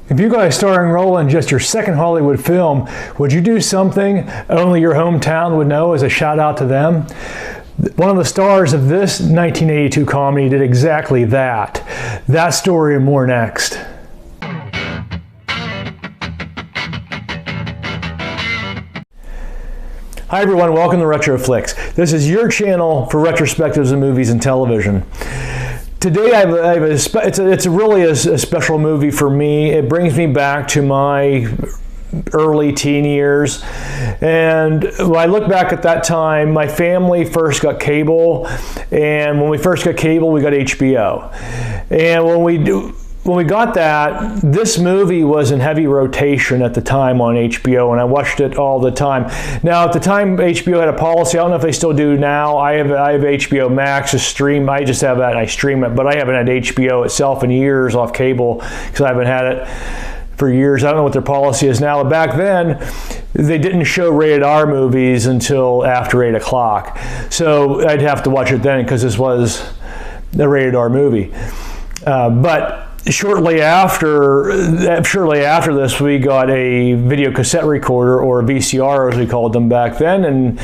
If you got a starring role in just your second Hollywood film, would you do something only your hometown would know as a shout out to them? One of the stars of this 1982 comedy did exactly that. That story and more next. Hi everyone, welcome to Retro Flicks. This is your channel for retrospectives of movies and television. Today it's really a special movie for me. It brings me back to my early teen years, and when I look back at that time, my family first got cable, and when we first got cable we got HBO, and when we got that, this movie was in heavy rotation at the time on HBO, and I watched it all the time. Now, at the time, HBO had a policy. I don't know if they still do now. I have HBO Max to stream. I just have that and I stream it, but I haven't had HBO itself in years off cable because I haven't had it for years. I don't know what their policy is now. But back then, they didn't show rated R movies until after 8 o'clock. So I'd have to watch it then because this was a rated R movie. But shortly after this, we got a video cassette recorder, or a VCR as we called them back then, and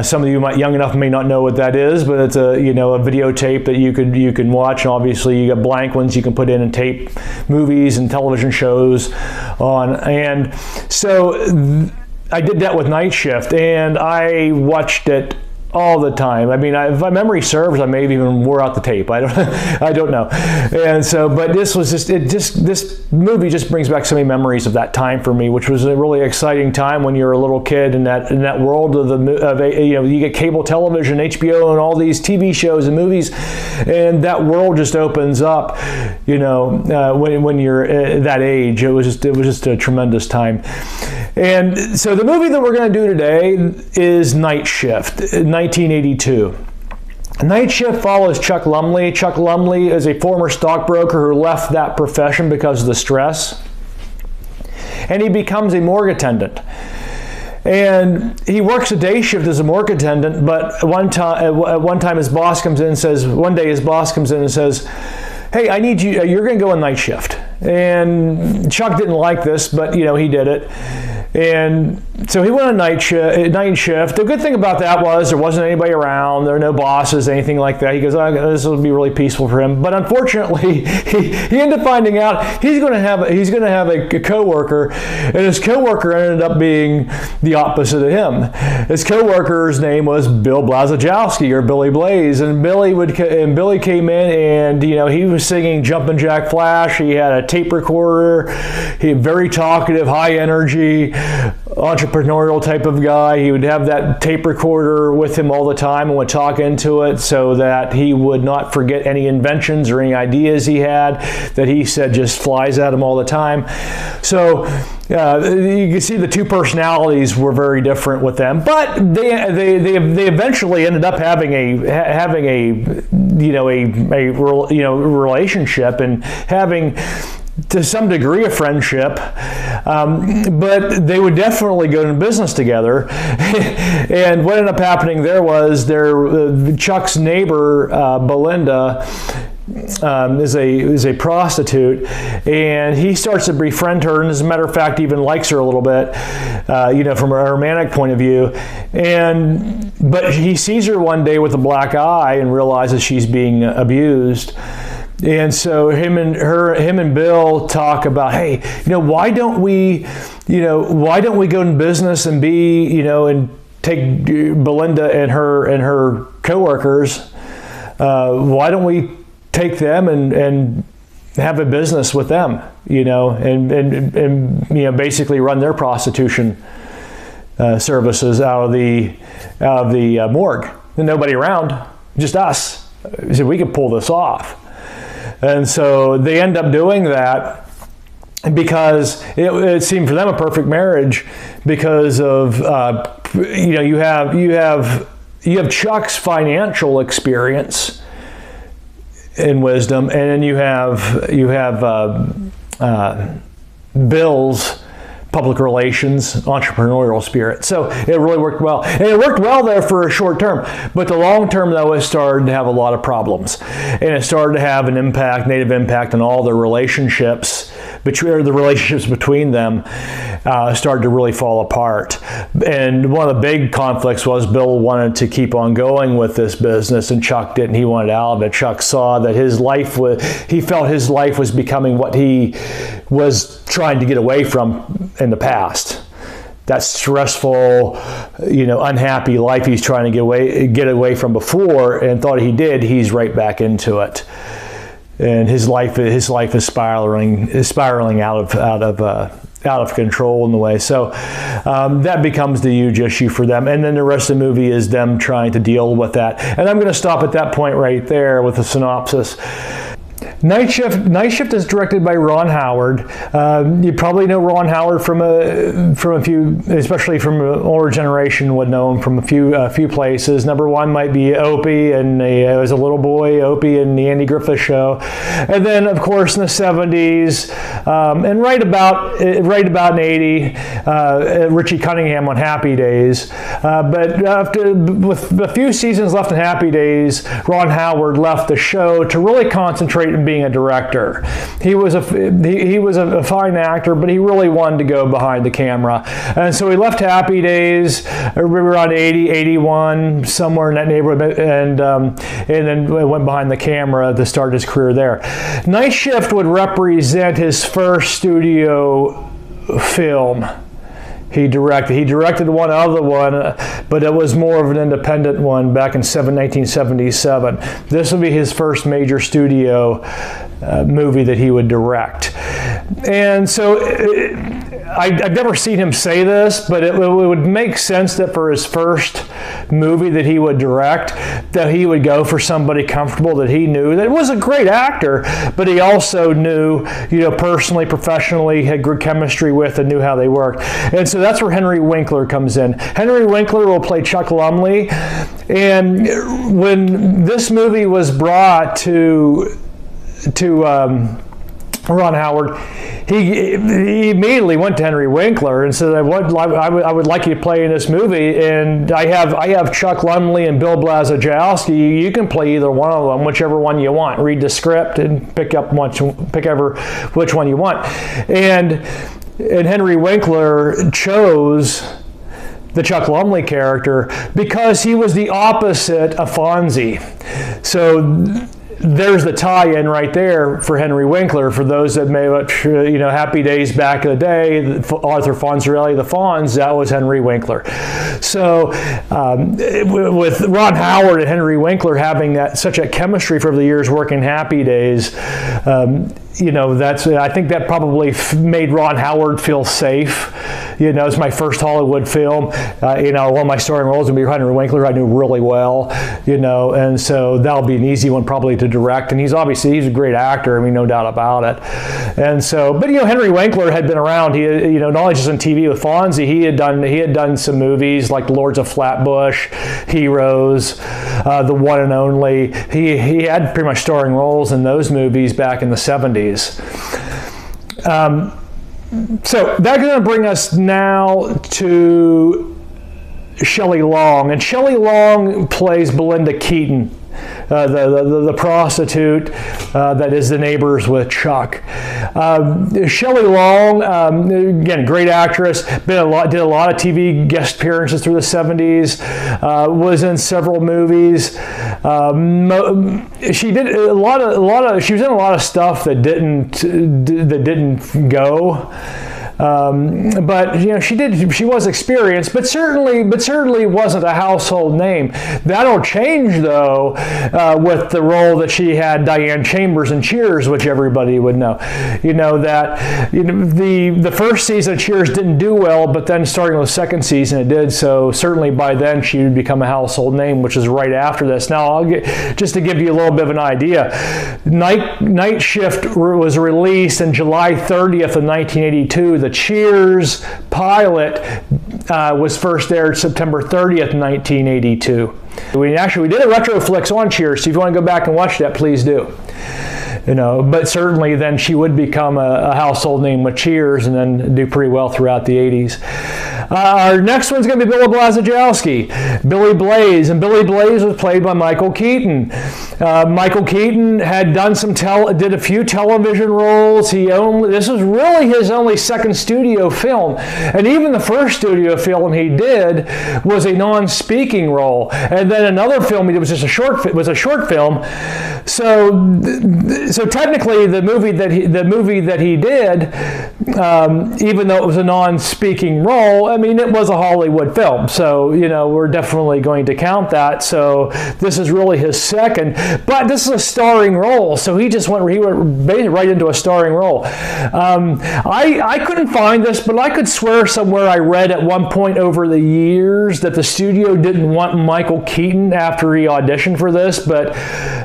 some of you young enough may not know what that is, but it's a videotape that you can watch. And obviously, you got blank ones you can put in and tape movies and television shows on. And so I did that with Night Shift, and I watched it all the time. I mean, if my memory serves, I may have even wore out the tape. I don't know. And so, but this movie just brings back so many memories of that time for me, which was a really exciting time when you're a little kid in that world you get cable television, HBO, and all these TV shows and movies, and that world just opens up. When you're that age, it was just a tremendous time. And so the movie that we're going to do today is Night Shift, 1982. Night Shift follows Chuck Lumley. Chuck Lumley is a former stockbroker who left that profession because of the stress, and he becomes a morgue attendant. And he works a day shift as a morgue attendant, but one time his boss comes in and says, "Hey, I need you, you're going to go on night shift." And Chuck didn't like this, but he did it. And so he went on night shift. The good thing about that was there wasn't anybody around. There were no bosses, anything like that. He goes, this will be really peaceful for him. But unfortunately, he ended up finding out he's going to have a coworker, and his coworker ended up being the opposite of him. His coworker's name was Bill Blazejowski, or Billy Blaze, and Billy came in, and he was singing Jumpin' Jack Flash. He had a tape recorder. He was very talkative, high energy, entrepreneurial type of guy. He would have that tape recorder with him all the time and would talk into it so that he would not forget any inventions or any ideas he had that he said just flies at him all the time. So you can see the two personalities were very different with them, but they eventually ended up having a relationship and having, to some degree, a friendship, but they would definitely go into business together. And what ended up happening there was Chuck's neighbor, Belinda, is a prostitute, and he starts to befriend her, and as a matter of fact, even likes her a little bit, from a romantic point of view. But he sees her one day with a black eye and realizes she's being abused. And so him and Bill talk about, hey, why don't we go in business and be, and take Belinda and her coworkers. Why don't we take them and have a business with them, and basically run their prostitution services out of the morgue. And nobody around, just us. He said, we could pull this off. And so they end up doing that because it seemed for them a perfect marriage because of you have Chuck's financial experience and wisdom, and then you have Bill's public relations, entrepreneurial spirit. So it really worked well. And it worked well there for a short term. But the long term, though, it started to have a lot of problems. And it started to have an impact, negative impact on all the relationships, the relationships between them started to really fall apart. And one of the big conflicts was Bill wanted to keep on going with this business, and Chuck didn't. He wanted out of it. Chuck saw that he felt his life was becoming what he was trying to get away from in the past. That stressful, unhappy life he's trying to get away from before, and thought he did. He's right back into it, and his life is spiraling out of control in the way. So that becomes the huge issue for them. And then the rest of the movie is them trying to deal with that. And I'm going to stop at that point right there with the synopsis. Night Shift is directed by Ron Howard. You probably know Ron Howard from a few, especially from an older generation would know him from a few places. Number one might be Opie, and as a little boy, Opie and the Andy Griffith Show, and then of course in the 70s and right about in 80, Richie Cunningham on Happy Days. But with a few seasons left in Happy Days, Ron Howard left the show to really concentrate on being a director. He was a fine actor, but he really wanted to go behind the camera. And so he left Happy Days around 80, 81, somewhere in that neighborhood, and then went behind the camera to start his career there. Night Shift would represent his first studio film. He directed one other one, but it was more of an independent one back in 1977. This would be his first major studio movie that he would direct. And so I've never seen him say this, but it would make sense that for his first movie that he would direct, that he would go for somebody comfortable that he knew that was a great actor, but he also knew, personally, professionally, had good chemistry with and knew how they worked. And so that's where Henry Winkler comes in. Henry Winkler will play Chuck Lumley, and when this movie was brought to Ron Howard, he immediately went to Henry Winkler and said, I would like you to play in this movie, and I have Chuck Lumley and Bill Blazejowski. You can play either one of them, whichever one you want. Read the script and pick which one you want. And Henry Winkler chose the Chuck Lumley character because he was the opposite of Fonzie. So there's the tie-in right there for Henry Winkler. For those that may, Happy Days back in the day, Arthur Fonzarelli, the Fonz, that was Henry Winkler. So with Ron Howard and Henry Winkler having such a chemistry for the years working Happy Days, I think that probably made Ron Howard feel safe. It's my first Hollywood film. One of my starring roles would be Henry Winkler, I knew really well, and so that'll be an easy one probably to direct. And he's a great actor, no doubt about it. And so, but Henry Winkler had been around. He, not only just on TV with Fonzie, he had done some movies like Lords of Flatbush, Heroes, The One and Only. He had pretty much starring roles in those movies back in the 70s. So that's going to bring us now to Shelley Long, and Shelley Long plays Belinda Keaton, the prostitute that is the neighbors with Chuck. Shelley Long, again, great actress, did a lot of TV guest appearances through the 70s, was in several movies. She did she was in a lot of stuff that didn't go. But she was experienced, but certainly wasn't a household name. That'll change though with the role that she had, Diane Chambers in Cheers, which everybody would know. The first season of Cheers didn't do well, but then starting with the second season it did. So certainly by then she would become a household name, which is right after this. Now just to give you a little bit of an idea, Night Shift was released in July 30th of 1982. The Cheers pilot was first aired September 30th, 1982. We did a Retroflix on Cheers, so if you want to go back and watch that, please do. but certainly then she would become a household name with Cheers and then do pretty well throughout the 80s. Our next one's going to be Billy Blazejowski, Billy Blaze, and Billy Blaze was played by Michael Keaton. Michael Keaton had done did a few television roles. This was really his only second studio film, and even the first studio film he did was a non-speaking role, and then another film he did was just a short film. So technically, the movie that he did, even though it was a non-speaking role, I mean, it was a Hollywood film. So we're definitely going to count that. So this is really his second, but this is a starring role. So he went right into a starring role. I couldn't find this, but I could swear somewhere I read at one point over the years that the studio didn't want Michael Keaton after he auditioned for this, but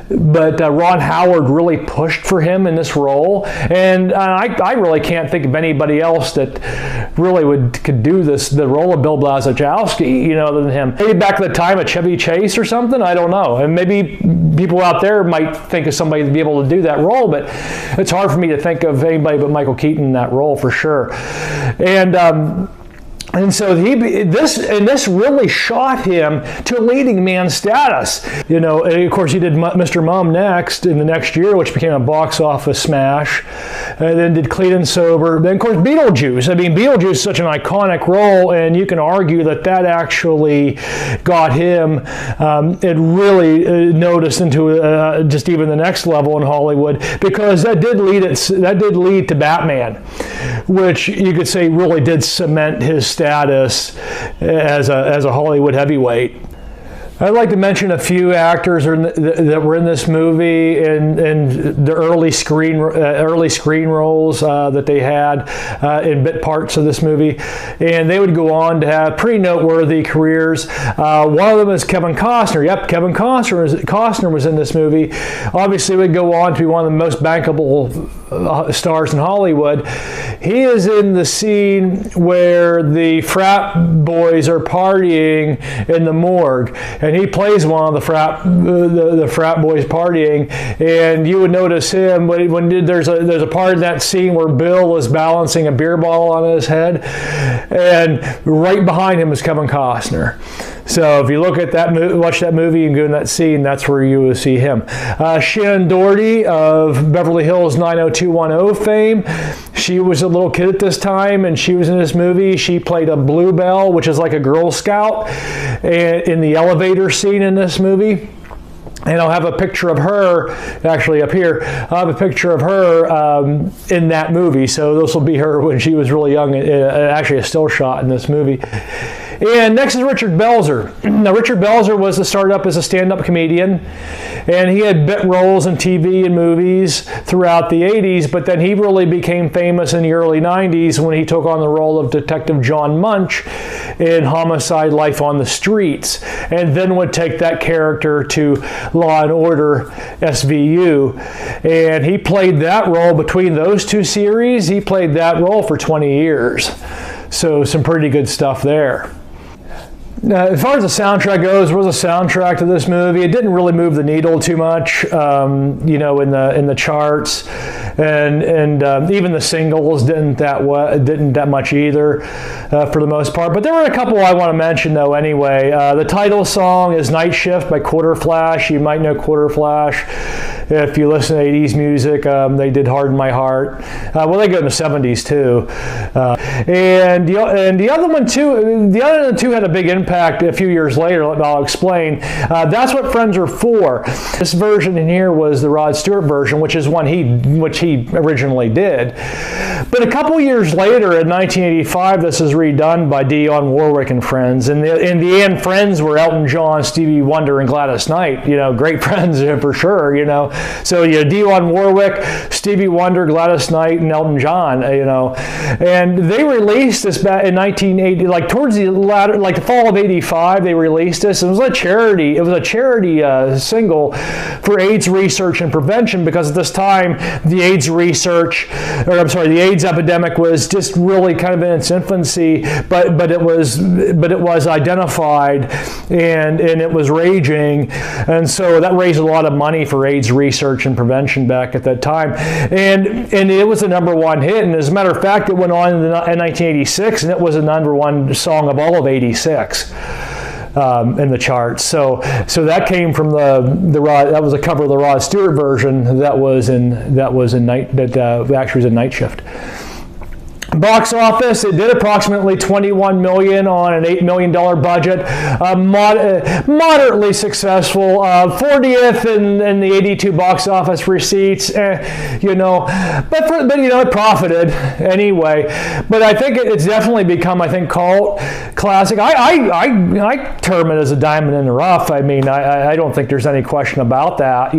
Ron Howard really pushed for him in this role, and I really can't think of anybody else that really could do the role of Bill Blazejowski, other than him. Maybe back at the time of Chevy Chase or something, I don't know, and maybe people out there might think of somebody to be able to do that role, but it's hard for me to think of anybody but Michael Keaton in that role for sure. And so this really shot him to leading man status. And of course, he did Mr. Mom next in the next year, which became a box office smash. And then did Clean and Sober. Then, of course, Beetlejuice. I mean, Beetlejuice is such an iconic role, and you can argue that actually got him and really noticed into just even the next level in Hollywood, because that did lead to Batman, which you could say really did cement his status as a Hollywood heavyweight. I'd like to mention a few actors that were in this movie and the early screen roles that they had in bit parts of this movie, and they would go on to have pretty noteworthy careers. One of them is Kevin Costner. Yep, Kevin Costner was in this movie. Obviously, would go on to be one of the most bankable stars in Hollywood. He is in the scene where the frat boys are partying in the morgue, and he plays one of the frat boys partying. And you would notice him when there's a part in that scene where Bill is balancing a beer bottle on his head, and right behind him is Kevin Costner. So if you look at watch that movie and go in that scene, that's where you will see him. Shannon Doherty of Beverly Hills 90210 fame. She was a little kid at this time, and she was in this movie. She played a Bluebell, which is like a Girl Scout, in the elevator scene in this movie. And I'll have a picture of her, actually up here, I'll have a picture of her in that movie. So this will be her when she was really young, actually a still shot in this movie. And next is Richard Belzer. Now, Richard Belzer started up as a stand-up comedian, and he had bit roles in TV and movies throughout the 80s, but then he really became famous in the early 90s when he took on the role of Detective John Munch in Homicide: Life on the Streets, and then would take that character to Law and Order SVU. And he played that role between those two series. He played that role for 20 years. So some pretty good stuff there. Now, as far as the soundtrack goes, there was a soundtrack to this movie. It didn't really move the needle too much, in the charts, and even the singles didn't that much either, for the most part. But there were a couple I want to mention though. Anyway, the title song is "Night Shift" by Quarter Flash. You might know Quarter Flash if you listen to 80s music. They did "Harden My Heart." Well, they go in the 70s too, and the other one too. The other two had a big impact a few years later. I'll explain. That's What Friends Are For. This version in here was the Rod Stewart version, which is one which he originally did. But a couple years later, in 1985, this is redone by Dionne Warwick and Friends. And in the end, Friends were Elton John, Stevie Wonder, and Gladys Knight. Great friends for sure. So Dionne Warwick, Stevie Wonder, Gladys Knight, and Elton John. And they released this back in 1980, like towards the latter, like the fall of '85. They released this. It was a charity. It was a charity single for AIDS research and prevention, because at this time the AIDS the AIDS epidemic was just really kind of in its infancy, but it was identified and it was raging, and so that raised a lot of money for AIDS research and prevention back at that time, and it was a #1 hit. And as a matter of fact, it went on in 1986, and it was a #1 song of all of '86 in the charts. So that came from that was a cover of the Rod Stewart version that actually was in Night Shift. Box office, it did approximately $21 million on an $8 million budget. Moderately successful. 40th in the 82 box office receipts. But it profited anyway. But I think it's definitely become, cult classic. I term it as a diamond in the rough. I mean, I don't think there's any question about that.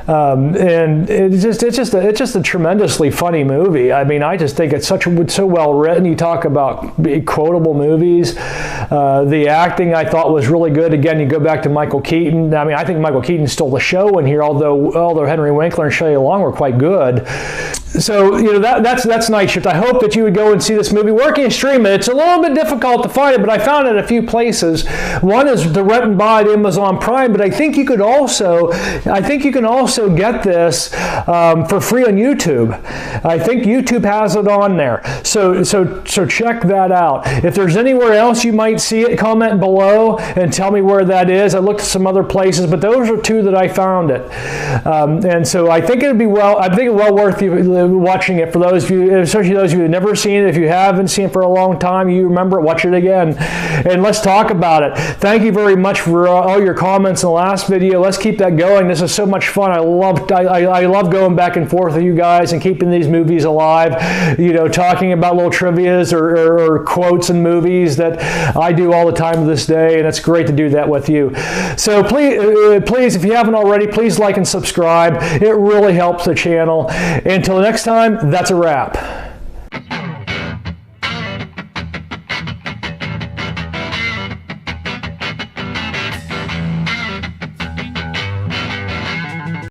And it's just a tremendously funny movie. I mean, I just think it's so well written. You talk about quotable movies. The acting I thought was really good. Again, you go back to Michael Keaton. I mean, I think Michael Keaton stole the show in here, although Henry Winkler and Shelley Long were quite good. So that's Night Shift. I hope that you would go and see this movie. Where can you stream it? It's a little bit difficult to find it, but I found it a few places. One is the rent and buy at Amazon Prime, but I think you can also get this for free on YouTube. I think YouTube has it on there. So check that out. If there's anywhere else you might see it, comment below and tell me where that is. I looked at some other places, but those are two that I found it. And so I think it'd be well worth you watching it. For those of you, especially those of you who have never seen it, if you haven't seen it for a long time, you remember it, watch it again. And let's talk about it. Thank you very much for all your comments in the last video. Let's keep that going. This is so much fun. I love going back and forth with you guys and keeping these movies alive. Talking about little trivias or quotes in movies that I do all the time to this day, and it's great to do that with you. So please, if you haven't already, please like and subscribe. It really helps the channel. Until next time, that's a wrap.